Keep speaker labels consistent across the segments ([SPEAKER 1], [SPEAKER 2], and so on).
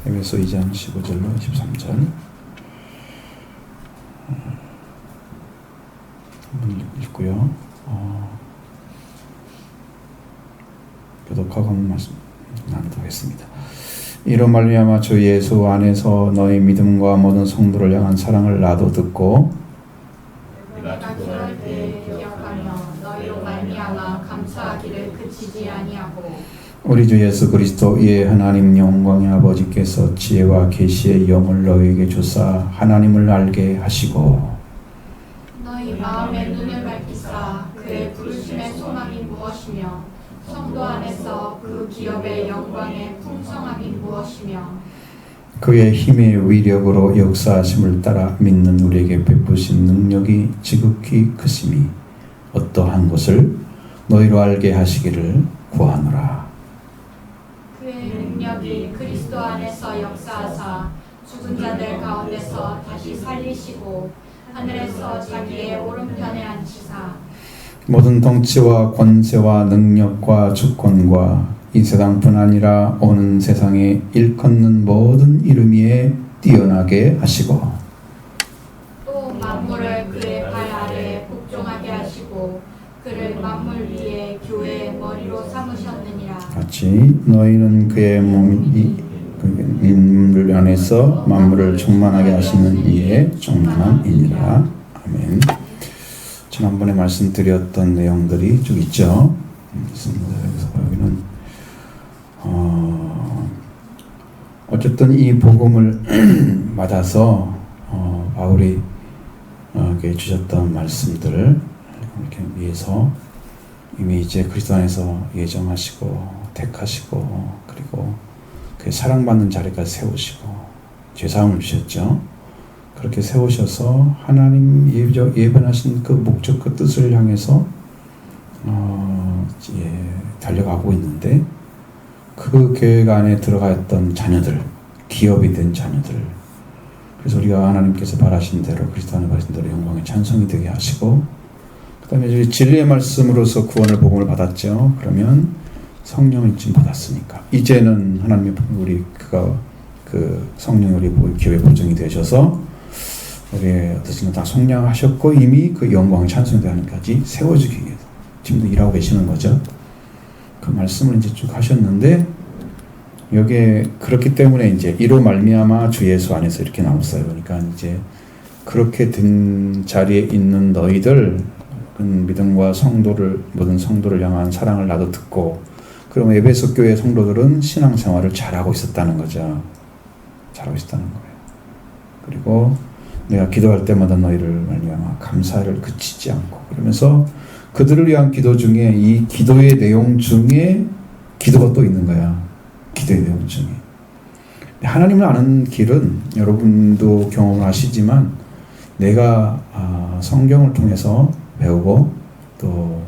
[SPEAKER 1] 에베소 2장 15절로 23절 한번 읽고요. 교독하고 한번 말씀 나누겠습니다. 이로 말미암아 주 예수 안에서 너희 믿음과 모든 성도를 향한 사랑을 나도 듣고
[SPEAKER 2] 내가 기도할 때 기억하며 너희로 말미암아 감사하기를 그치지 아니하고
[SPEAKER 1] 우리 주 예수 그리스도 이의 하나님 영광의 아버지께서 지혜와 계시의 영을 너희에게 주사 하나님을 알게 하시고
[SPEAKER 2] 너희 마음의 눈을 밝히사 그의 부르심의 소망이 무엇이며 성도 안에서 그 기업의 영광의 풍성함이 무엇이며
[SPEAKER 1] 그의 힘의 위력으로 역사하심을 따라 믿는 우리에게 베푸신 능력이 지극히 크심이 어떠한 것을 너희로 알게 하시기를 구하노라.
[SPEAKER 2] 그의 능력이 그리스도 안에서 역사하사 죽은 자들 가운데서 다시 살리시고 하늘에서 자기의 오른편에 앉히사
[SPEAKER 1] 모든 통치와 권세와 능력과 주권과 이 세상뿐 아니라 오는 세상에 일컫는 모든 이름 위에 뛰어나게 하시고
[SPEAKER 2] 또 만물을 그의 발 아래에 복종하게 하시고 그를 만물 위에 교회의 머리로 삼으셨느니라.
[SPEAKER 1] 같이 너희는 그의 몸이 인물 안에서 만물을 충만하게 하시는 이의 충만함이니라. 아멘. 지난번에 말씀드렸던 내용들이 쭉 있죠. 그래서 여기는 어쨌든 이 복음을 받아서 바울이 주셨던 말씀들을 이렇게 위해서 이미 이제 그리스도 안에서 예정하시고 택하시고 그리고 그 사랑받는 자리까지 세우시고 죄사함을 주셨죠. 그렇게 세우셔서 하나님 예변하신 그 목적 그 뜻을 향해서 달려가고 있는데 그 계획 안에 들어가 있던 자녀들, 기업이 된 자녀들, 그래서 우리가 하나님께서 바라신 대로 그리스도 안에 바라신 대로 영광의 찬송이 되게 하시고 그 다음에 진리의 말씀으로서 구원을 복음을 받았죠. 그러면 성령을 지금 받았으니까 이제는 하나님의 우리 그 성령이 우리 교회 보증이 되셔서 우리의 어떠신 다 성량하셨고 이미 그 영광의 찬송이 되는까지 세워주기 위해서 지금도 일하고 계시는 거죠. 그 말씀을 이제 쭉 하셨는데 여기에 그렇기 때문에 이제 이로 말미암아 주 예수 안에서 이렇게 나왔어요. 그러니까 이제 그렇게 된 자리에 있는 너희들 믿음과 모든 성도를 향한 사랑을 나도 듣고 그러면 에베소 교회 성도들은 신앙생활을 잘하고 있었다는 거죠. 잘하고 있었다는 거예요. 그리고 내가 기도할 때마다 너희를 말미암아 감사를 그치지 않고 그러면서 그들을 위한 기도 중에 이 기도의 내용 중에 기도가 또 있는 거야. 기도의 내용 중에. 하나님을 아는 길은 여러분도 경험하시지만 내가 성경을 통해서 배우고 또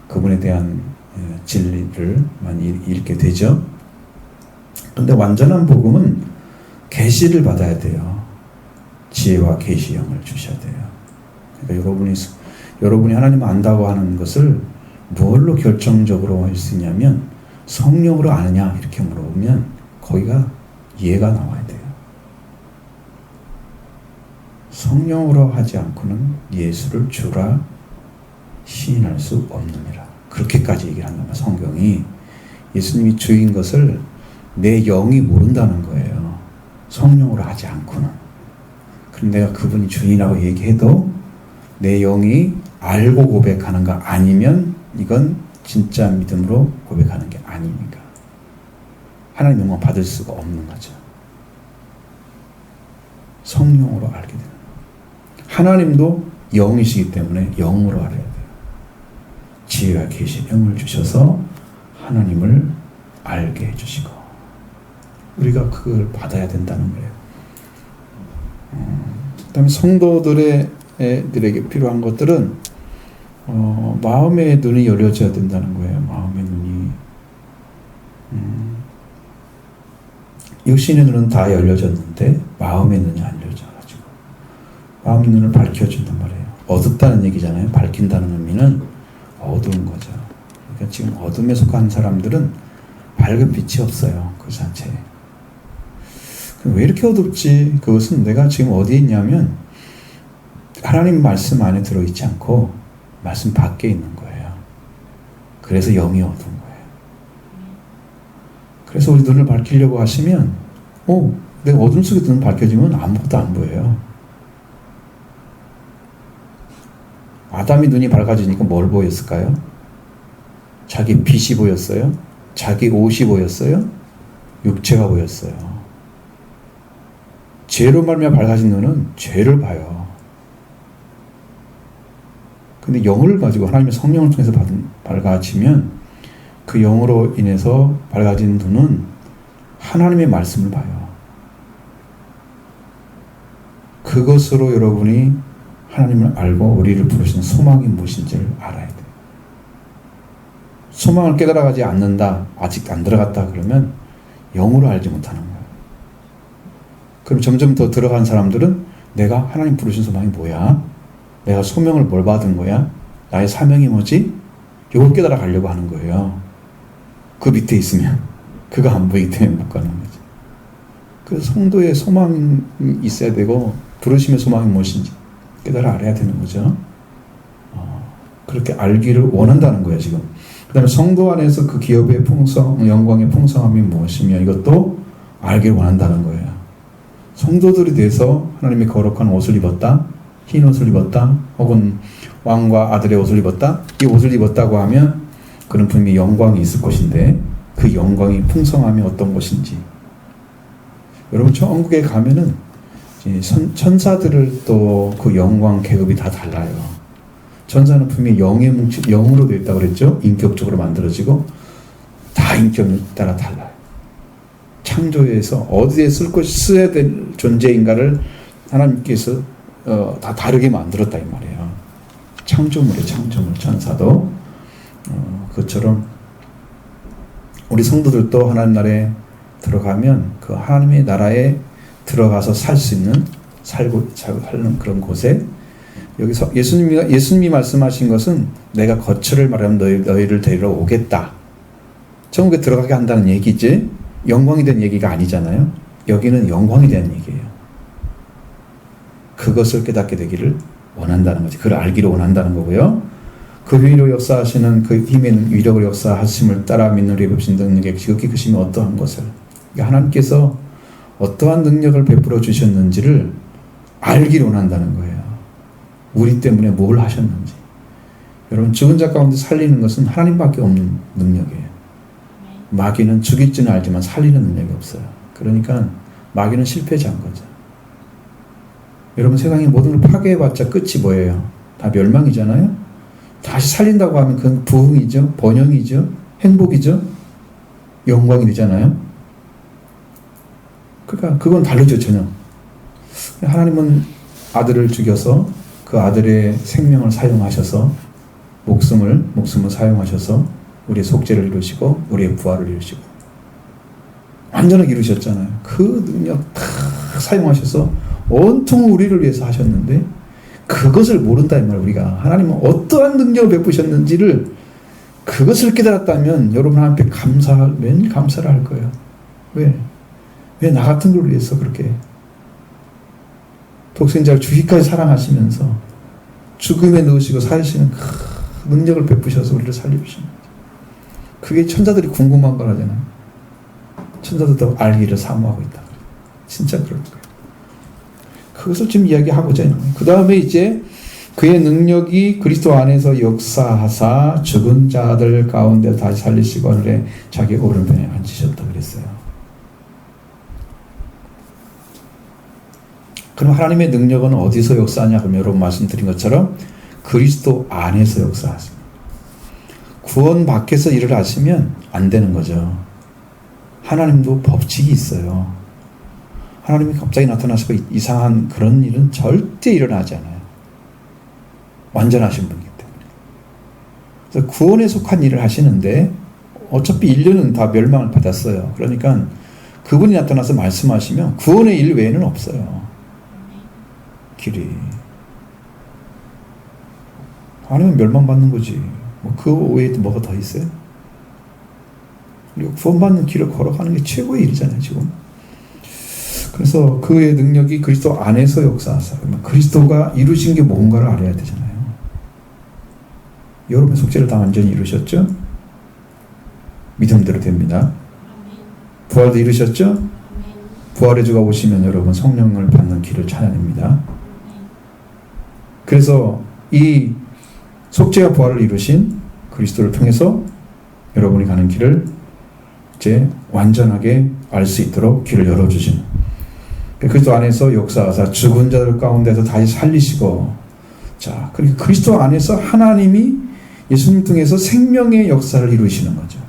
[SPEAKER 1] 그분에 대한 진리를 많이 읽게 되죠. 그런데 완전한 복음은 계시를 받아야 돼요. 지혜와 계시 영을 주셔야 돼요. 그러니까 여러분이 하나님을 안다고 하는 것을 무엇로 결정적으로 할 수 있냐면 성령으로 아느냐 이렇게 물어보면 거기가 이해가 나와야 돼요. 성령으로 하지 않고는 예수를 주라 시인할 수 없느니라. 그렇게까지 얘기를 한단 말이에요. 성경이 예수님이 주인 것을 내 영이 모른다는 거예요. 성령으로 하지 않고는. 그런데 내가 그분이 주인이라고 얘기해도 내 영이 알고 고백하는가 아니면 이건 진짜 믿음으로 고백하는 게 아니니까 하나님 영광 받을 수가 없는 거죠. 성령으로 알게 되는 거예요. 하나님도 영이시기 때문에 영으로 알아야 돼요. 지혜와 계시 영을 주셔서 하나님을 알게 해주시고 우리가 그걸 받아야 된다는 거예요. 그 다음에 성도들에게 필요한 것들은 마음의 눈이 열려져야 된다는 거예요. 마음의 눈이 육신의 눈은 다 열려졌는데 마음의 눈이 안 열려져가지고 마음의 눈을 밝혀준단 말이에요. 어둡다는 얘기잖아요. 밝힌다는 의미는 어두운 거죠. 그러니까 지금 어둠에 속한 사람들은 밝은 빛이 없어요. 그 자체에. 왜 이렇게 어둡지? 그것은 내가 지금 어디에 있냐면 하나님 말씀 안에 들어있지 않고 말씀 밖에 있는 거예요. 그래서 영이 어두운 거예요. 그래서 우리 눈을 밝히려고 하시면 내 어둠 속에 눈 밝혀지면 아무것도 안 보여요. 아담이 눈이 밝아지니까 뭘 보였을까요? 자기 빛이 보였어요? 자기 옷이 보였어요? 육체가 보였어요. 죄로 말미암아 밝아진 눈은 죄를 봐요. 근데 영을 가지고 하나님의 성령을 통해서 밝아지면 그 영으로 인해서 밝아진 눈은 하나님의 말씀을 봐요. 그것으로 여러분이 하나님을 알고 우리를 부르신 소망이 무엇인지를 알아야 돼요. 소망을 깨달아가지 않는다, 아직 안 들어갔다 그러면 영으로 알지 못하는 거예요. 그럼 점점 더 들어간 사람들은 내가 하나님 부르신 소망이 뭐야? 내가 소명을 뭘 받은 거야? 나의 사명이 뭐지? 이걸 깨달아 가려고 하는 거예요. 그 밑에 있으면 그가 안 보이기 때문에 못 가는 거죠. 그래서 성도의 소망이 있어야 되고 부르심의 소망이 무엇인지 깨달아 알아야 되는 거죠. 그렇게 알기를 원한다는 거예요, 지금. 그 다음에 성도 안에서 그 기업의 영광의 풍성함이 무엇이며 이것도 알기를 원한다는 거예요. 성도들이 돼서 하나님의 거룩한 옷을 입었다, 흰 옷을 입었다, 혹은 왕과 아들의 옷을 입었다, 이 옷을 입었다고 하면 그는 분명히 영광이 있을 것인데 그 영광이 풍성함이 어떤 것인지. 여러분 천국에 가면은 천사들을 또 그 영광 계급이 다 달라요. 천사는 분명히 영으로 되어 있다고 그랬죠. 인격적으로 만들어지고 다 인격에 따라 달라요. 창조에서 어디에 써야 될 존재인가를 하나님께서 다 다르게 만들었다 이 말이에요. 창조물 천사도 그것처럼 우리 성도들도 하나님 나라에 들어가면 그 하나님의 나라에 들어가서 살 수 있는 살는 그런 곳에 여기서 예수님이 말씀하신 것은 내가 거처를 말하면 너희를 데리러 오겠다. 천국에 들어가게 한다는 얘기지 영광이 된 얘기가 아니잖아요. 여기는 영광이 된 얘기예요. 그것을 깨닫게 되기를 원한다는 거지. 그걸 알기를 원한다는 거고요. 그 위로 역사하시는 그 힘의 위력을 역사하심을 따라 믿는 우리의 법신 능력의 지극히 크심이 어떠한 것을 그러니까 하나님께서 어떠한 능력을 베풀어 주셨는지를 알기를 원한다는 거예요. 우리 때문에 뭘 하셨는지. 여러분 죽은 자 가운데 살리는 것은 하나님밖에 없는 능력이에요. 마귀는 죽일지는 알지만 살리는 능력이 없어요. 그러니까 마귀는 실패자인 거죠. 여러분 세상의 모든 걸 파괴해봤자 끝이 뭐예요? 다 멸망이잖아요. 다시 살린다고 하면 그건 부흥이죠. 번영이죠. 행복이죠. 영광이 되잖아요. 그러니까 그건 다르죠 전혀. 하나님은 아들을 죽여서 그 아들의 생명을 사용하셔서 목숨을 사용하셔서 우리의 속죄를 이루시고 우리의 부활을 이루시고 완전하게 이루셨잖아요. 그 능력 다 사용하셔서 온통 우리를 위해서 하셨는데 그것을 모른다 이 말이에요. 우리가 하나님은 어떠한 능력을 베푸셨는지를 그것을 깨달았다면 여러분 하나님께 매일 감사를 할 거예요. 왜 나 같은 걸 위해서 그렇게 독생자를 죽기까지 사랑하시면서 죽음에 넣으시고 살리시는 그 능력을 베푸셔서 우리를 살려주시는 거죠. 그게 천사들이 궁금한 거라잖아요. 천사들도 알기를 사모하고 있다. 진짜 그럴 거예요. 그것을 지금 이야기하고자 하는 거예요. 그 다음에 이제 그의 능력이 그리스도 안에서 역사하사 죽은 자들 가운데 다시 살리시고 하늘에 자기 오른편에 앉으셨다 그랬어요. 그럼 하나님의 능력은 어디서 역사하냐? 그럼 여러분 말씀드린 것처럼 그리스도 안에서 역사하십니다. 구원 밖에서 일을 하시면 안 되는 거죠. 하나님도 법칙이 있어요. 하나님이 갑자기 나타나시고 이상한 그런 일은 절대 일어나지 않아요. 완전하신 분이기 때문에. 그래서 구원에 속한 일을 하시는데 어차피 인류는 다 멸망을 받았어요. 그러니까 그분이 나타나서 말씀하시면 구원의 일 외에는 없어요. 길이. 아니면 멸망받는 거지. 그 외에 뭐가 더 있어요? 우리가 구원받는 길을 걸어가는 게 최고의 일이잖아요, 지금. 그래서 그의 능력이 그리스도 안에서 역사하사. 그리스도가 이루신 게 뭔가를 알아야 되잖아요. 여러분의 속죄를 다 완전히 이루셨죠? 믿음대로 됩니다. 부활도 이루셨죠? 부활의 주가 오시면 여러분 성령을 받는 길을 찾아냅니다. 그래서 이 속죄와 부활을 이루신 그리스도를 통해서 여러분이 가는 길을 이제 완전하게 알 수 있도록 길을 열어주시는, 그리스도 안에서 역사하사 죽은 자들 가운데서 다시 살리시고, 자, 그리고 그리스도 안에서 하나님이 예수님 통해서 생명의 역사를 이루시는 거죠.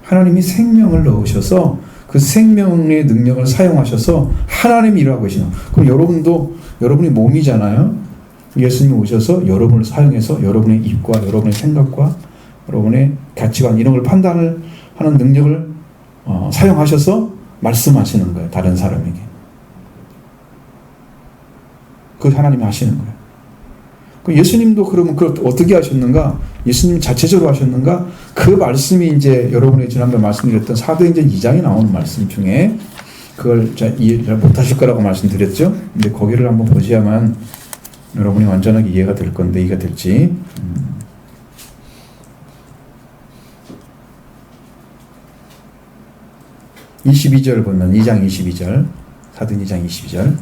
[SPEAKER 1] 하나님이 생명을 넣으셔서 그 생명의 능력을 사용하셔서 하나님이 일하고 계시는. 그럼 여러분도 여러분이 몸이잖아요. 예수님이 오셔서 여러분을 사용해서 여러분의 입과 여러분의 생각과 여러분의 가치관 이런 걸 판단을 하는 능력을 사용하셔서 말씀하시는 거예요. 다른 사람에게. 그 하나님이 하시는 거예요. 그 예수님도 그러면 그걸 어떻게 하셨는가? 예수님 자체적으로 하셨는가? 그 말씀이 이제 여러분이 지난번에 말씀드렸던 사도행전 2장에 나오는 말씀 중에 그걸 이해 잘 못하실 거라고 말씀드렸죠? 근데 거기를 한번 보셔야만 여러분이 완전하게 이해가 될 건데, 이해가 될지. 22절 보면 2장 22절, 사도행 2장 22절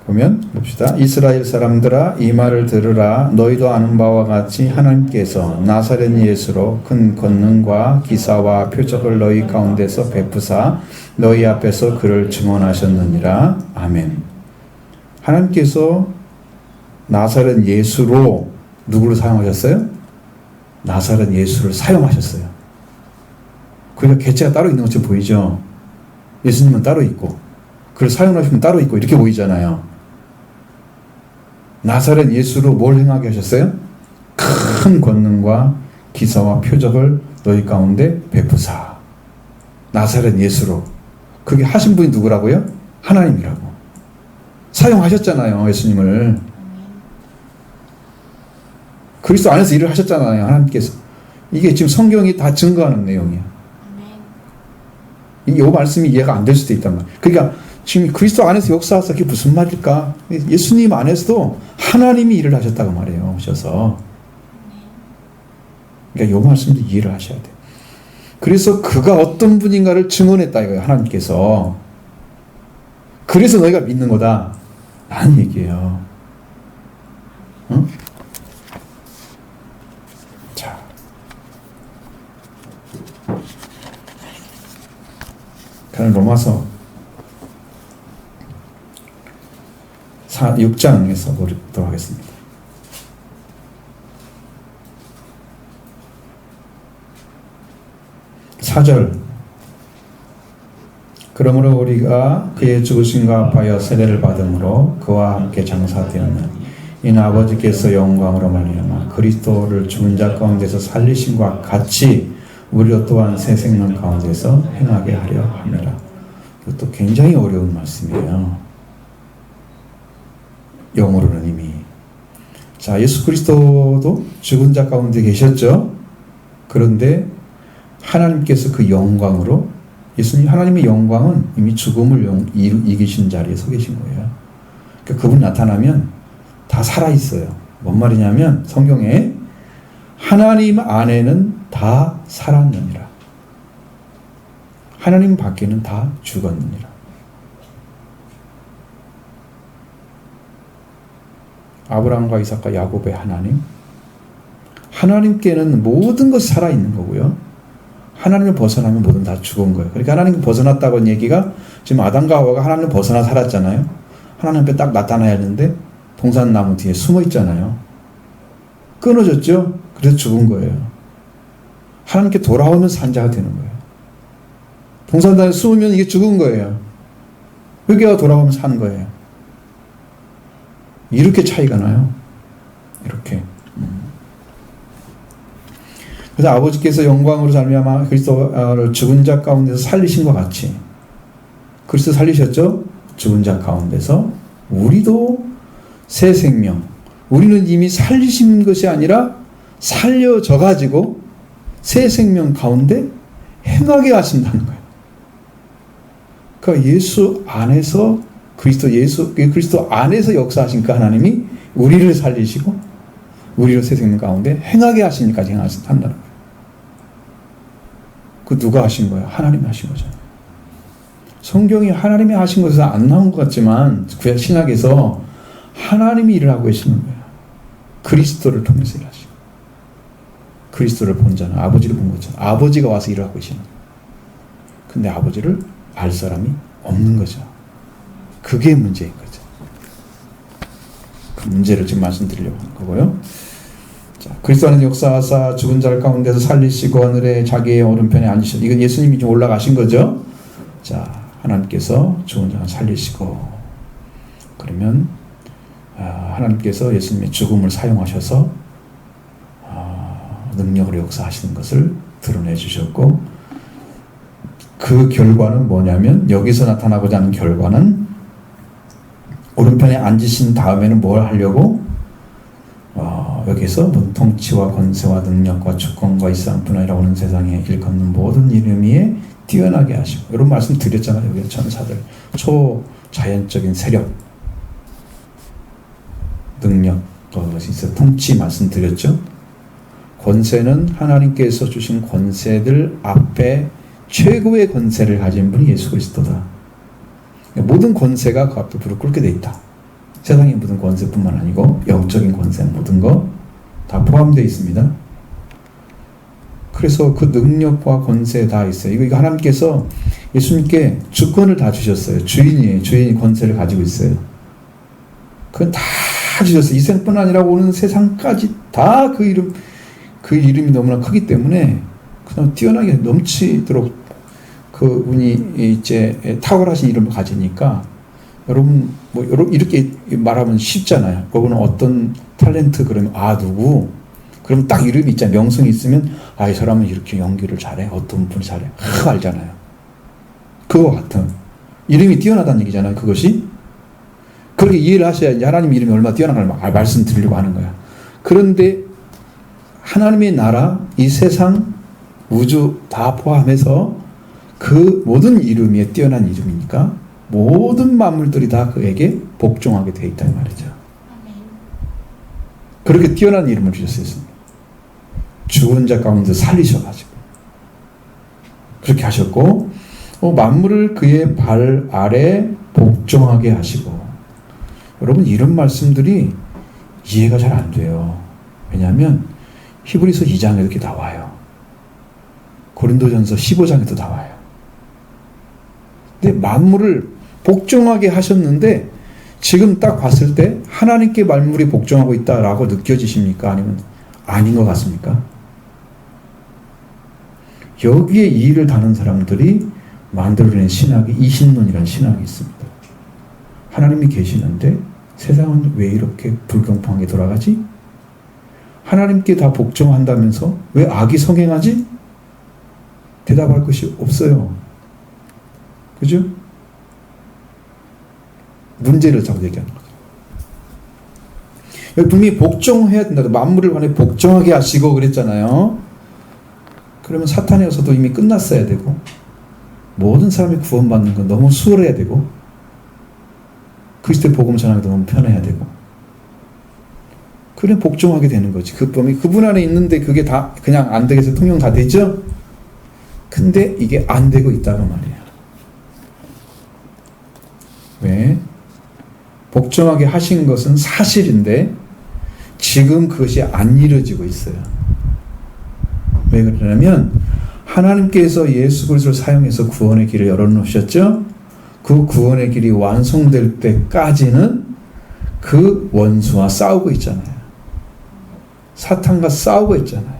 [SPEAKER 1] 보면 봅시다. 이스라엘 사람들아 이 말을 들으라. 너희도 아는 바와 같이 하나님께서 나사렛 예수로 큰 권능과 기사와 표적을 너희 가운데서 베푸사 너희 앞에서 그를 증언하셨느니라. 아멘. 하나님께서 나사렛 예수로 누구를 사용하셨어요? 나사렛 예수를 사용하셨어요. 그러니까 개체가 따로 있는 것처럼 보이죠. 예수님은 따로 있고 그를 사용하시면 따로 있고 이렇게 보이잖아요. 나사렛 예수로 뭘 행하게 하셨어요? 큰 권능과 기사와 표적을 너희 가운데 베푸사. 나사렛 예수로. 그게 하신 분이 누구라고요? 하나님이라고. 사용하셨잖아요, 예수님을. 그리스도 안에서 일을 하셨잖아요, 하나님께서. 이게 지금 성경이 다 증거하는 내용이에요. 이 말씀이 이해가 안 될 수도 있단 말이에요. 그러니까 지금 그리스도 안에서 역사하셔서 그게 무슨 말일까? 예수님 안에서도 하나님이 일을 하셨다고 말해요, 오셔서. 그러니까 이 말씀도 이해를 하셔야 돼요. 그래서 그가 어떤 분인가를 증언했다 이거예요, 하나님께서. 그래서 너희가 믿는 거다 라는 얘기예요. 응? 자, 그럼 로마서 6장에서 보도록 하겠습니다. 4절. 그러므로 우리가 그의 죽으심과 합하여 세례를 받음으로 그와 함께 장사되었나니 이는 아버지께서 영광으로 말미암아 그리스도를 죽은 자 가운데서 살리심과 같이 우리도 또한 새 생명 가운데서 행하게 하려 함이라. 이것도 굉장히 어려운 말씀이에요. 영어로는 이미. 자, 예수 그리스도도 죽은 자 가운데 계셨죠. 그런데 하나님께서 그 영광으로, 예수님 하나님의 영광은 이미 죽음을 이기신 자리에 서 계신 거예요. 그러니까 그분 나타나면 다 살아있어요. 뭔 말이냐면 성경에 하나님 안에는 다 살았느니라. 하나님 밖에는 다 죽었느니라. 아브라함과 이삭과 야곱의 하나님, 하나님께는 모든 것이 살아있는 거고요. 하나님을 벗어나면 모든 다 죽은 거예요. 그러니까 하나님을 벗어났다고는 얘기가 지금 아담과 하와가 하나님을 벗어나 살았잖아요. 하나님 앞에 딱 나타나야 하는데 동산나무 뒤에 숨어 있잖아요. 끊어졌죠? 그래서 죽은 거예요. 하나님께 돌아오면 산자가 되는 거예요. 동산나무에 숨으면 이게 죽은 거예요. 회개가 돌아오면 사는 거예요. 이렇게 차이가 나요. 이렇게. 그래서 아버지께서 영광으로 살미암아 그리스도를 죽은 자 가운데서 살리신 것 같이, 그리스도 살리셨죠? 죽은 자 가운데서 우리도 새 생명, 우리는 이미 살리신 것이 아니라 살려져 가지고 새 생명 가운데 행하게 하신다는 거예요. 그러니까 예수 안에서 그리스도 안에서 역사하신 그 하나님이 우리를 살리시고 우리를 새 생명 가운데 행하게 하시니까지 행하신다는 거예요. 그 누가 하신 거예요? 하나님이 하신 거잖아요. 성경이 하나님이 하신 것에서 안 나온 것 같지만 구약 신약에서 하나님이 일을 하고 계시는 거예요. 그리스도를 통해서 일하시고 그리스도를 본 자는 아버지를 본 거죠. 아버지가 와서 일을 하고 계시는 거예요. 근데 아버지를 알 사람이 없는 거죠. 그게 문제인 거죠. 그 문제를 지금 말씀드리려고 하는 거고요. 자, 그리스도 안에서 역사하사 죽은 자를 가운데서 살리시고 하늘에 자기의 오른편에 앉으셨다. 이건 예수님이 좀 올라가신 거죠. 자, 하나님께서 죽은 자를 살리시고 그러면 하나님께서 예수님의 죽음을 사용하셔서 능력으로 역사하시는 것을 드러내 주셨고 그 결과는 뭐냐면 여기서 나타나고자 하는 결과는 오른편에 앉으신 다음에는 뭘 하려고 여기서 모든 통치와 권세와 능력과 주권과 이 세상뿐 아니라 오는 세상에 일컫는 모든 이름 위에 뛰어나게 하시고 이런 말씀 드렸잖아요. 여기 천사들 초자연적인 세력 능력 그것이 있어 통치 말씀드렸죠. 권세는 하나님께서 주신 권세들 앞에 최고의 권세를 가진 분이 예수 그리스도다. 모든 권세가 그 앞에 무릎 꿇게 돼 있다. 세상의 모든 권세뿐만 아니고 영적인 권세 모든 거 다 포함되어 있습니다. 그래서 그 능력과 권세 다 있어요. 이거 하나님께서 예수님께 주권을 다 주셨어요. 주인이에요. 주인이 권세를 가지고 있어요. 그건 다 주셨어요. 이 생뿐 아니라 오는 세상까지 다 그 이름이 너무나 크기 때문에 그냥 뛰어나게 넘치도록 그분이 이제 탁월하신 이름을 가지니까 여러분 뭐 이렇게 말하면 쉽잖아요. 그거는 어떤 탤런트 그러면 누구? 그럼 딱 이름이 있잖아요. 명성이 있으면 이 사람은 이렇게 연기를 잘해. 어떤 분이 잘해. 알잖아요. 그거 같은 이름이 뛰어나다는 얘기잖아요. 그것이 그렇게 이해를 하셔야지 하나님 이름이 얼마나 뛰어난가 말씀드리려고 하는 거야. 그런데 하나님의 나라, 이 세상, 우주 다 포함해서 그 모든 이름이 뛰어난 이름이니까 모든 만물들이 다 그에게 복종하게 되어 있다는 말이죠. 그렇게 뛰어난 이름을 주셨어요. 죽은 자 가운데 살리셔가지고 그렇게 하셨고 만물을 그의 발 아래 복종하게 하시고 여러분 이런 말씀들이 이해가 잘 안 돼요. 왜냐하면 히브리서 2장에 이렇게 나와요. 고린도전서 15장에도 나와요. 근데 만물을 복종하게 하셨는데 지금 딱 봤을 때 하나님께 만물이 복종하고 있다라고 느껴지십니까? 아니면 아닌 것 같습니까? 여기에 이 일을 다는 사람들이 만들어낸 신학이 이신론이라는 신학이 있습니다. 하나님이 계시는데 세상은 왜 이렇게 불공평하게 돌아가지? 하나님께 다 복종한다면서 왜 악이 성행하지? 대답할 것이 없어요. 그죠? 문제를 자꾸 얘기하는 거죠. 여기 분명히 복종해야 된다. 만물을 관해 복종하게 하시고 그랬잖아요. 그러면 사탄에서도 이미 끝났어야 되고 모든 사람이 구원받는 건 너무 수월해야 되고 그리스도의 복음 전하기도 너무 편해야 되고 그래 복종하게 되는 거지. 그분 안에 있는데 그게 다 그냥 안 되겠어요. 통용 다 되죠? 근데 이게 안 되고 있다는 말이에요. 왜? 복종하게 하신 것은 사실인데 지금 그것이 안 이루어지고 있어요. 왜 그러냐면 하나님께서 예수 그리스도를 사용해서 구원의 길을 열어놓으셨죠? 그 구원의 길이 완성될 때까지는 그 원수와 싸우고 있잖아요. 사탄과 싸우고 있잖아요.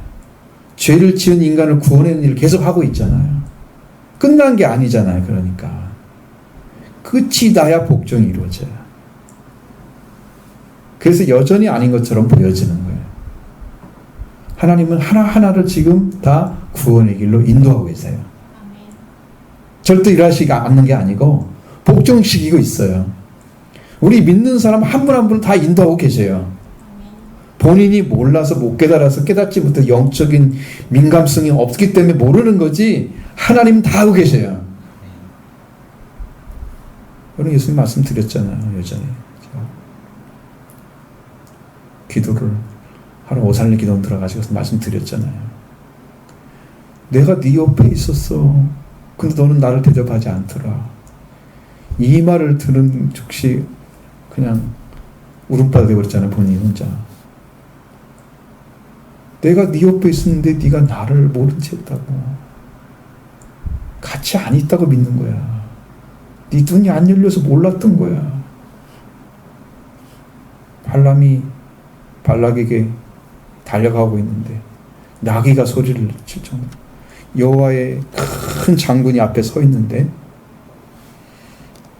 [SPEAKER 1] 죄를 지은 인간을 구원하는 일을 계속 하고 있잖아요. 끝난 게 아니잖아요. 그러니까 끝이 나야 복종이 이루어져요. 그래서 여전히 아닌 것처럼 보여지는 거예요. 하나님은 하나하나를 지금 다 구원의 길로 인도하고 계세요. 절대 일하시지 않는 게 아니고 복종시키고 있어요. 우리 믿는 사람 한 분 한 분 다 인도하고 계세요. 본인이 몰라서 못 깨달아서 깨닫지 못해 영적인 민감성이 없기 때문에 모르는 거지 하나님은 다 알고 계셔요. 그런 예수님 말씀드렸잖아요. 여전히 기도를 하루 오살리 기도 들어가시고 말씀드렸잖아요. 내가 네 옆에 있었어. 근데 너는 나를 대접하지 않더라. 이 말을 들은 즉시 그냥 울음바다 되어버렸잖아요. 본인 혼자. 내가 네 옆에 있었는데 네가 나를 모른 채 했다고. 같이 안 있다고 믿는 거야. 네 눈이 안 열려서 몰랐던 거야. 발람이 발락에게 달려가고 있는데 나귀가 소리를 칠 정도로 여호와의 큰 장군이 앞에 서 있는데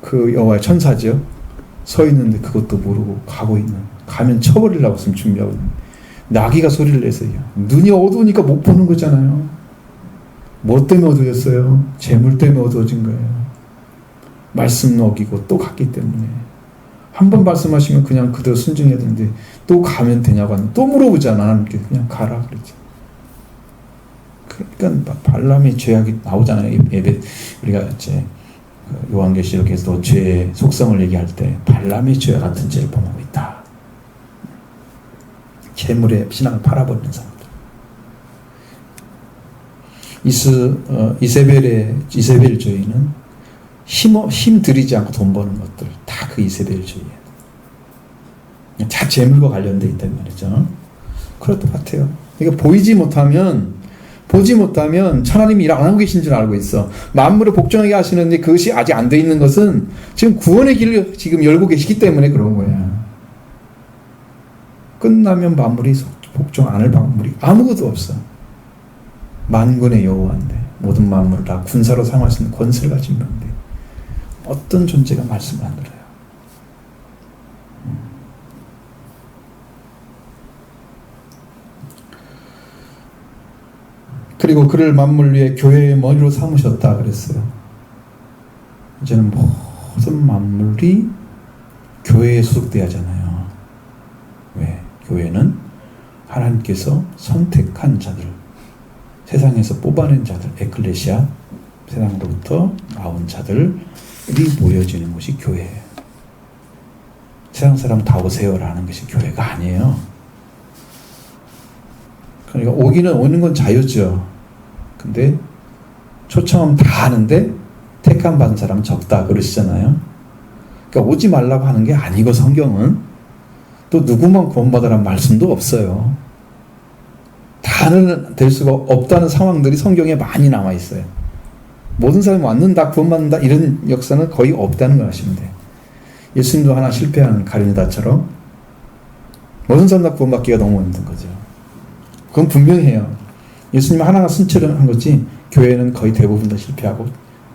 [SPEAKER 1] 그 여호와의 천사죠. 서 있는데 그것도 모르고 가면 쳐버리려고 지금 준비하고 있는데 나귀가 소리를 내서요. 눈이 어두우니까 못 보는 거잖아요. 뭐 때문에 어두워졌어요? 재물 때문에 어두워진 거예요. 말씀 어기고 또 갔기 때문에. 한 번 말씀하시면 그냥 그대로 순종해야 되는데 또 가면 되냐고 하는데 또 물어보잖아. 하나님께 그냥 가라 그러지. 그러니까 발람의 죄악이 나오잖아요. 예배 우리가 이제 요한계시록에서도 죄의 속성을 얘기할 때 발람의 죄와 같은 죄를 범하고 있다. 재물에 신앙을 팔아버리는 사람들. 이세벨 죄는 힘 들이지 않고 돈 버는 것들 다 그 이세벨 죄예요. 다 재물과 관련돼 있단 말이죠. 그럴 것 같아요. 그러니까 보지 못하면 하나님이 일 안 하고 계신 줄 알고 있어. 만물을 복종하게 하시는데 그것이 아직 안 돼 있는 것은 지금 구원의 길을 지금 열고 계시기 때문에 그런 거야. 끝나면 만물이 복종 안 할 만물이 아무것도 없어. 만군의 여호와인데 모든 만물을 다 군사로 사용할 수 있는 권세를 가진 분인데 어떤 존재가 말씀을 안 들어요. 그리고 그를 만물 위에 교회의 머리로 삼으셨다 그랬어요. 이제는 모든 만물이 교회에 소속돼야 하잖아요. 왜? 교회는 하나님께서 선택한 자들, 세상에서 뽑아낸 자들, 에클레시아, 세상으로부터 나온 자들이 모여지는 곳이 교회예요. 세상 사람 다 오세요라는 것이 교회가 아니에요. 그러니까 오는 건 자유죠. 근데 초청하면 다 하는데 택함 받은 사람은 적다 그러시잖아요. 그러니까 오지 말라고 하는 게 아니고 성경은 또 누구만 구원받으라는 말씀도 없어요. 다는 될 수가 없다는 상황들이 성경에 많이 남아 있어요. 모든 사람이 왔는다 구원받는다 이런 역사는 거의 없다는 걸 아시면 돼요. 예수님도 하나 실패한 가룟유다처럼 모든 사람 다 구원받기가 너무 힘든 거죠. 그건 분명해요. 예수님 하나가 순찰을 한 거지 교회는 거의 대부분 다 실패하고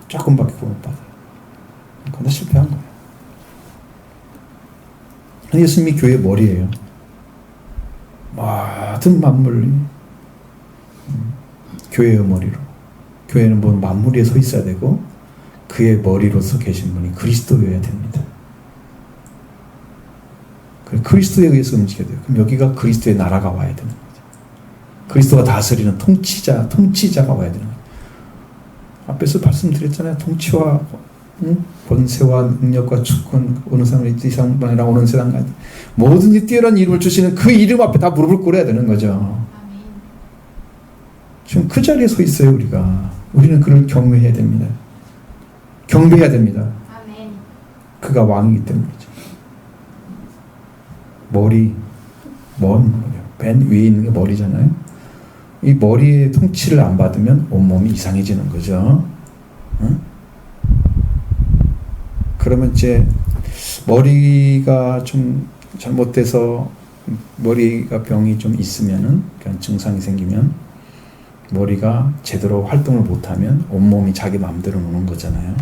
[SPEAKER 1] 조금밖에 구원받아요. 그건 다 실패한 거예요. 예수님이 교회의 머리예요. 모든 만물이 교회의 머리로. 교회는 뭐 만물 위에 서 있어야 되고 그의 머리로서 계신 분이 그리스도여야 됩니다. 그리스도에 의해서 움직여야 돼요. 그럼 여기가 그리스도의 나라가 와야 되는 거죠. 그리스도가 다스리는 통치자가 와야 되는 거예요. 앞에서 말씀드렸잖아요. 통치와 권세와 능력과 주권 어느 사람이 이 세상뿐 아니라 오는 세상까지 모든 이 뛰어난 이름을 주시는 그 이름 앞에 다 무릎을 꿇어야 되는 거죠. 지금 그 자리에 서 있어요. 우리는 그를 경외해야 됩니다. 경배해야 됩니다. 그가 왕이기 때문이죠. 맨 위에 있는 게 머리잖아요. 이 머리의 통치를 안 받으면 온몸이 이상해지는 거죠. 응? 그러면 이제 머리가 좀 잘못돼서 머리가 병이 좀 있으면은 그런 증상이 생기면 머리가 제대로 활동을 못하면 온몸이 자기 마음대로 노는 거잖아요.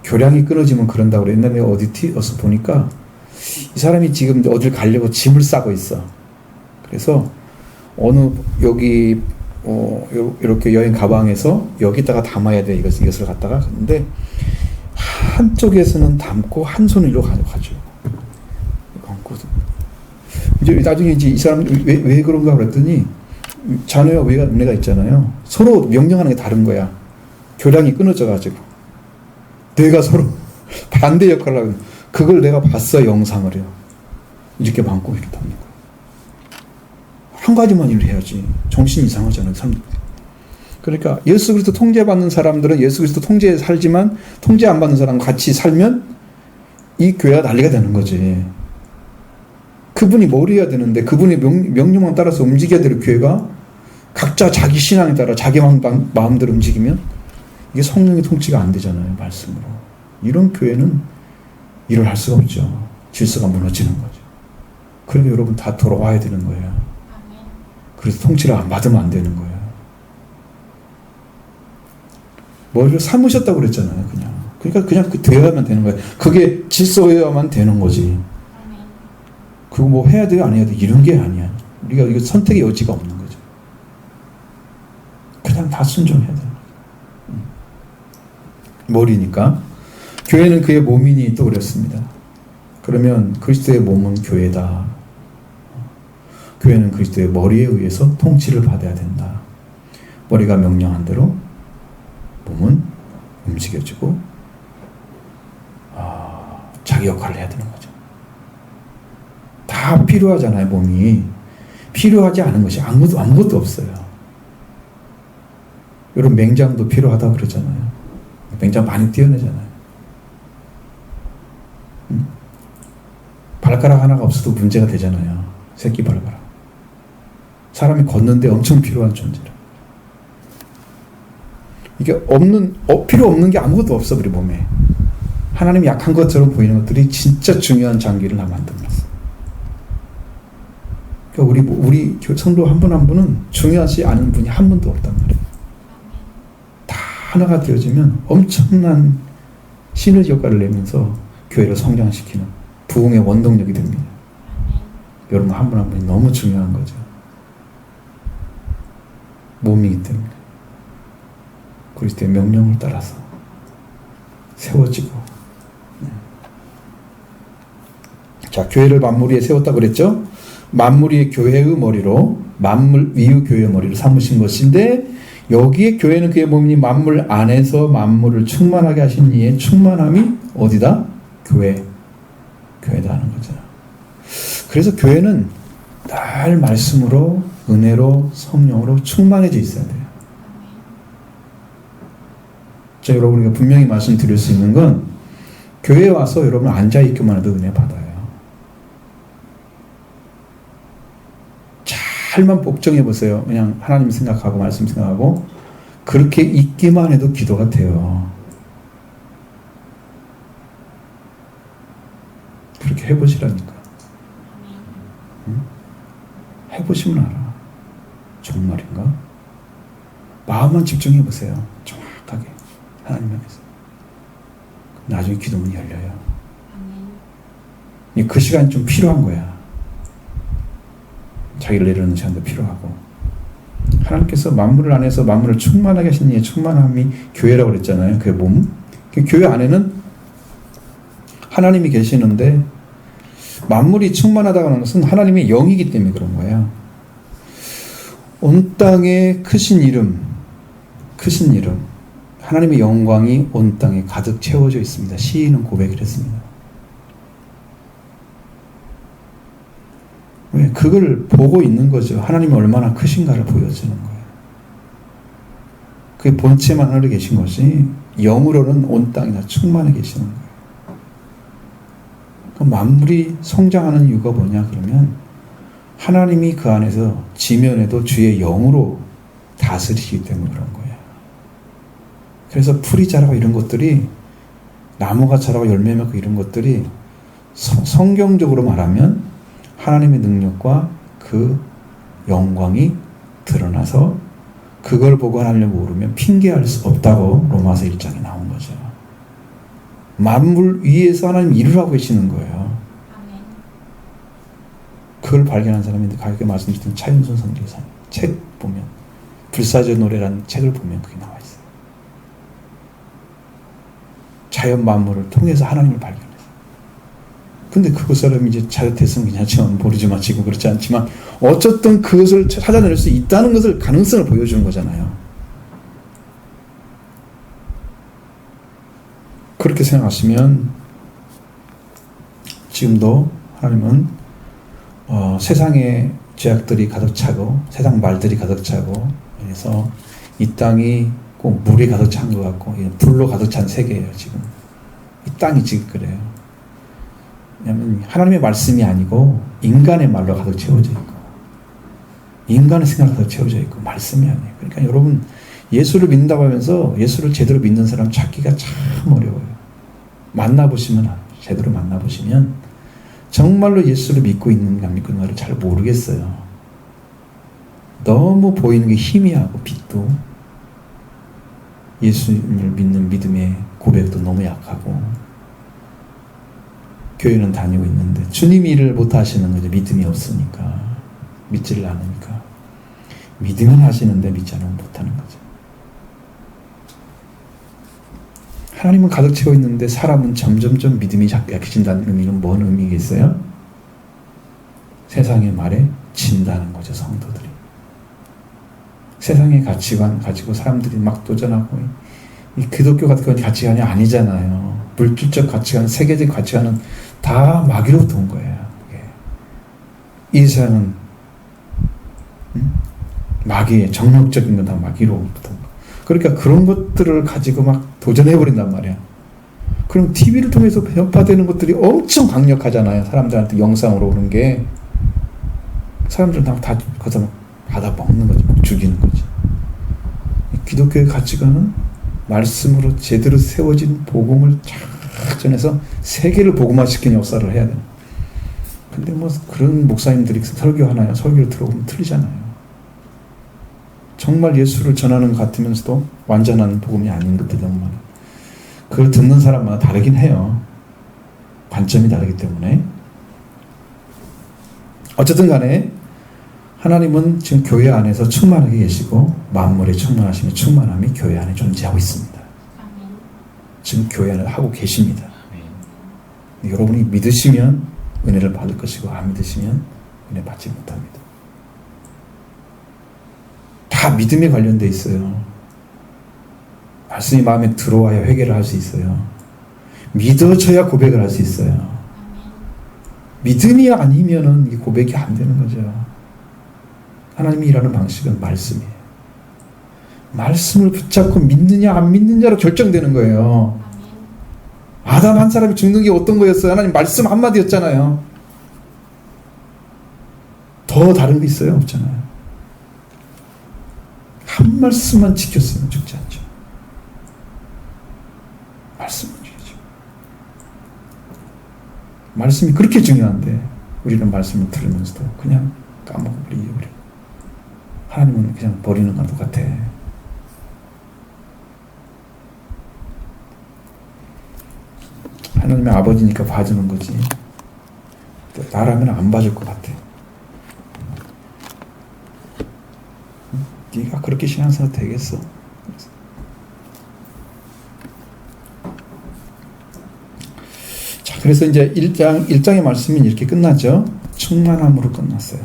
[SPEAKER 1] 교량이 끊어지면 그런다고 그래. 옛날에 어디서 보니까 이 사람이 지금 어딜 가려고 짐을 싸고 있어. 그래서 여기 이렇게 여행 가방에서 여기다가 담아야 돼. 이것을 갖다가 근데 한쪽에서는 담고 한 손으로 가져가죠. 이제 나중에 이제 이 사람 왜 그런가 그랬더니 자녀와 은혜가 있잖아요. 서로 명령하는 게 다른 거야. 교량이 끊어져가지고 뇌가 서로 반대 역할을 하고 그걸 내가 봤어 영상을요. 이렇게 많고 이렇게 합니다. 한 가지만 일을 해야지. 정신 이상하잖아요. 사람들. 그러니까 예수 그리스도 통제받는 사람들은 예수 그리스도 통제에 살지만 통제 안 받는 사람과 같이 살면 이 교회가 난리가 되는 거지. 그분이 뭘 해야 되는데 그분의 명령만 따라서 움직여야 될 교회가 각자 자기 신앙에 따라 자기 마음대로 움직이면 이게 성령의 통치가 안 되잖아요. 말씀으로. 이런 교회는 일을 할 수가 없죠. 질서가 무너지는 거죠. 그러니 여러분 다 돌아와야 되는 거예요. 그래서 통치를 안 받으면 안 되는 거예요. 머리를 삼으셨다고 그랬잖아요. 그러니까 그냥 되어야만 되는 거예요. 그게 질서여야만 되는 거지. 그거 뭐 해야 돼요? 안 해야 돼? 이런 게 아니야. 우리가 이거 선택의 여지가 없는 거죠. 그냥 다 순종해야 되는 거죠. 머리니까. 교회는 그의 몸이니 또 그랬습니다. 그러면 그리스도의 몸은 교회다. 교회는 그리스도의 머리에 의해서 통치를 받아야 된다. 머리가 명령한 대로 몸은 움직여지고 자기 역할을 해야 되는 거죠. 다 필요하잖아요. 몸이. 필요하지 않은 것이 아무것도 없어요. 여러분 맹장도 필요하다고 그러잖아요. 맹장 많이 떼어내잖아요. 발가락 하나가 없어도 문제가 되잖아요. 새끼 발가락. 사람이 걷는데 엄청 필요한 존재라. 이게 필요 없는 게 아무것도 없어 우리 몸에. 하나님이 약한 것처럼 보이는 것들이 진짜 중요한 장기를 다 만들어놨어. 그러니까 우리 성도 한 분 한 분은 중요하지 않은 분이 한 분도 없단 말이에요. 다 하나가 되어지면 엄청난 시너지 효과를 내면서 교회를 성장시키는 부흥의 원동력이 됩니다. 여러분 한 분 한 분이 너무 중요한 거죠. 몸이기 때문에 그리스도의 명령을 따라서 세워지고. 자, 교회를 만물 위에 세웠다고 그랬죠? 만물이 교회의 머리로 만물 위의 교회의 머리를 삼으신 것인데 여기에 교회는 그의 몸이니 만물 안에서 만물을 충만하게 하신 이의 충만함이 어디다? 교회다 하는 거죠. 그래서 교회는 늘 말씀으로 은혜로 성령으로 충만해져 있어야 돼요. 자, 여러분에게 분명히 말씀드릴 수 있는 건 교회에 와서 여러분 앉아있기만 해도 은혜 받아요. 잘만 복종해 보세요. 그냥 하나님 생각하고 말씀 생각하고 그렇게 있기만 해도 기도가 돼요. 그렇게 해보시라니까. 응? 해보시면 알아. 정말인가? 마음만 집중해 보세요. 정확하게 하나님 안에서. 나중에 기도문이 열려요. 그 시간이 좀 필요한 거야. 자기를 내려놓는 시간도 필요하고. 하나님께서 만물을 안에서 만물을 충만하게 하신 이의 충만함이 교회라고 그랬잖아요. 그의 몸. 교회 안에는 하나님이 계시는데 만물이 충만하다고 하는 것은 하나님의 영이기 때문에 그런 거예요. 온 땅에 크신 이름 하나님의 영광이 온 땅에 가득 채워져 있습니다. 시인은 고백을 했습니다. 왜? 그걸 보고 있는 거죠. 하나님이 얼마나 크신가를 보여주는 거예요. 그게 본체만 하늘에 계신 것이 영으로는 온 땅에 다 충만해 계시는 거예요. 그럼 만물이 성장하는 이유가 뭐냐 그러면 하나님이 그 안에서 지면에도 주의 영으로 다스리시기 때문에 그런 거예요. 그래서 풀이 자라고 이런 것들이 나무가 자라고 열매 맺고 이런 것들이 성경적으로 말하면 하나님의 능력과 그 영광이 드러나서 그걸 보고 하나님을 모르면 핑계할 수 없다고 로마서 1장에 나온 거죠. 만물 위에서 하나님 일을 하고 계시는 거예요. 그걸 발견한 사람인데 가볍게 말씀드렸던 차윤선 선교사 책 보면 불사조 노래라는 책을 보면 그게 나와 있어요. 자연 만물을 통해서 하나님을 발견해요. 근데 그 사람이 이제 잘됐으면 괜찮지만 모르지 마치고 그렇지 않지만 어쨌든 그것을 찾아낼 수 있다는 것을 가능성을 보여주는 거잖아요. 그렇게 생각하시면 지금도 하나님은 세상에 죄악들이 가득 차고 세상 말들이 가득 차고 그래서 이 땅이 꼭 물이 가득 찬 것 같고 불로 가득 찬 세계예요. 지금 이 땅이 지금 그래요. 왜냐하면 하나님의 말씀이 아니고 인간의 말로 가득 채워져 있고 인간의 생각으로 가득 채워져 있고 말씀이 아니에요. 그러니까 여러분 예수를 믿는다고 하면서 예수를 제대로 믿는 사람 찾기가 참 어려워요. 만나보시면 제대로 만나보시면 정말로 예수를 믿고 있는가 안 믿고 있는가를 잘 모르겠어요. 너무 보이는 게 희미하고 빛도 예수님을 믿는 믿음의 고백도 너무 약하고 교회는 다니고 있는데 주님이 일을 못하시는 거죠. 믿음이 없으니까 믿지를 않으니까 믿으면 하시는데 믿지 않으면 못하는 거죠. 하나님은 가득 채워 있는데 사람은 점점점 믿음이 약해진다는 의미는 뭔 의미겠어요? 세상의 말에 진다는 거죠. 성도들이 세상의 가치관 가지고 사람들이 막 도전하고 이 기독교 같은 가치관이 아니잖아요. 물질적 가치관, 세계적 가치관은 다 마귀로부터 온 거예요. 이 세상은 마귀의 정욕적인 건 다 마귀로부터 온 거예요. 그러니까 그런 것들을 가지고 막 도전해버린단 말이야. 그럼 TV를 통해서 편파되는 것들이 엄청 강력하잖아요. 사람들한테 영상으로 오는 게 사람들은 다 거기서 받아 먹는 거지, 막 죽이는 거지. 기독교의 가치관은 말씀으로 제대로 세워진 복음을 쫙 전해서 세계를 복음화시키는 역사를 해야 돼요. 근데 뭐 그런 목사님들이 설교하나요? 설교를 들어보면 틀리잖아요. 정말 예수를 전하는 것 같으면서도 완전한 복음이 아닌 것들이 너무 많아요. 그걸 듣는 사람마다 다르긴 해요. 관점이 다르기 때문에. 어쨌든 간에 하나님은 지금 교회 안에서 충만하게 계시고 만물에 충만하시며 충만함이 교회 안에 존재하고 있습니다. 지금 교회 안에 하고 계십니다. 여러분이 믿으시면 은혜를 받을 것이고 안 믿으시면 은혜 받지 못합니다. 다 믿음에 관련되어 있어요. 말씀이 마음에 들어와야 회개를 할 수 있어요. 믿어져야 고백을 할 수 있어요. 믿음이 아니면은 이 고백이 안 되는 거죠. 하나님이 일하는 방식은 말씀이에요. 말씀을 붙잡고 믿느냐 안 믿느냐로 결정되는 거예요. 아담 한 사람이 죽는 게 어떤 거였어요? 하나님 말씀 한마디였잖아요. 더 다른 게 있어요? 없잖아요. 한 말씀만 지켰으면 죽지 않죠. 말씀만 지키죠. 말씀이 그렇게 중요한데 우리는 말씀을 들으면서도 그냥 까먹어버리고 하나님은 그냥 버리는 거랑 똑같아. 하나님의 아버지니까 봐주는 거지. 나라면 안 봐줄 것 같아. 네가 그렇게 신앙생활 되겠어? 자, 그래서 이제 1장의 말씀이 이렇게 끝나죠. 충만함으로 끝났어요.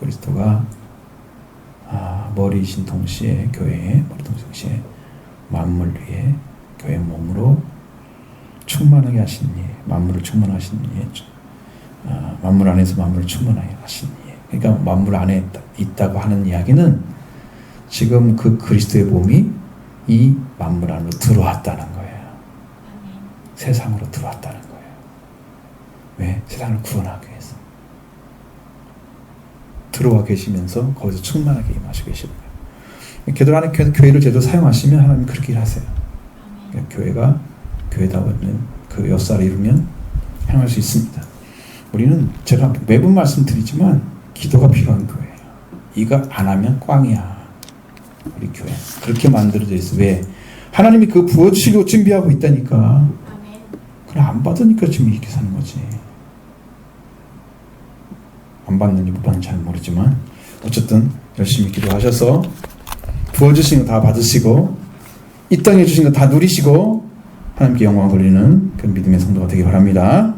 [SPEAKER 1] 그리스도가 머리이신 동시에 교회의 머리 동시에 만물 위에 교회 몸으로 충만하게 하신 예, 만물을 충만하게 하신 예, 만물 안에서 만물을 충만하게 하신 예. 그러니까 만물 안에 있다고 하는 이야기는 지금 그 그리스도의 몸이 이 만물 안으로 들어왔다는 거예요. 세상으로 들어왔다는 거예요. 왜? 세상을 구원하기 위해서. 들어와 계시면서 거기서 충만하게 임하시고 계시는 거예요. 교회 안에 교회를 제대로 사용하시면 하나님 그렇게 일하세요. 그러니까 교회가 교회다운 그 역사를 이루면 행할 수 있습니다. 우리는 제가 매번 말씀드리지만 기도가 필요한 교회예요. 이거 안 하면 꽝이야. 우리 교회 그렇게 만들어져 있어. 왜? 하나님이 그 부어주시고 준비하고 있다니까. 그럼 안 받으니까 지금 이렇게 사는 거지. 안 받는지 못 받는지 잘 모르지만 어쨌든 열심히 기도하셔서 부어주신 거 다 받으시고 이 땅에 주신 거 다 누리시고 하나님께 영광 돌리는 그 믿음의 성도가 되기 바랍니다.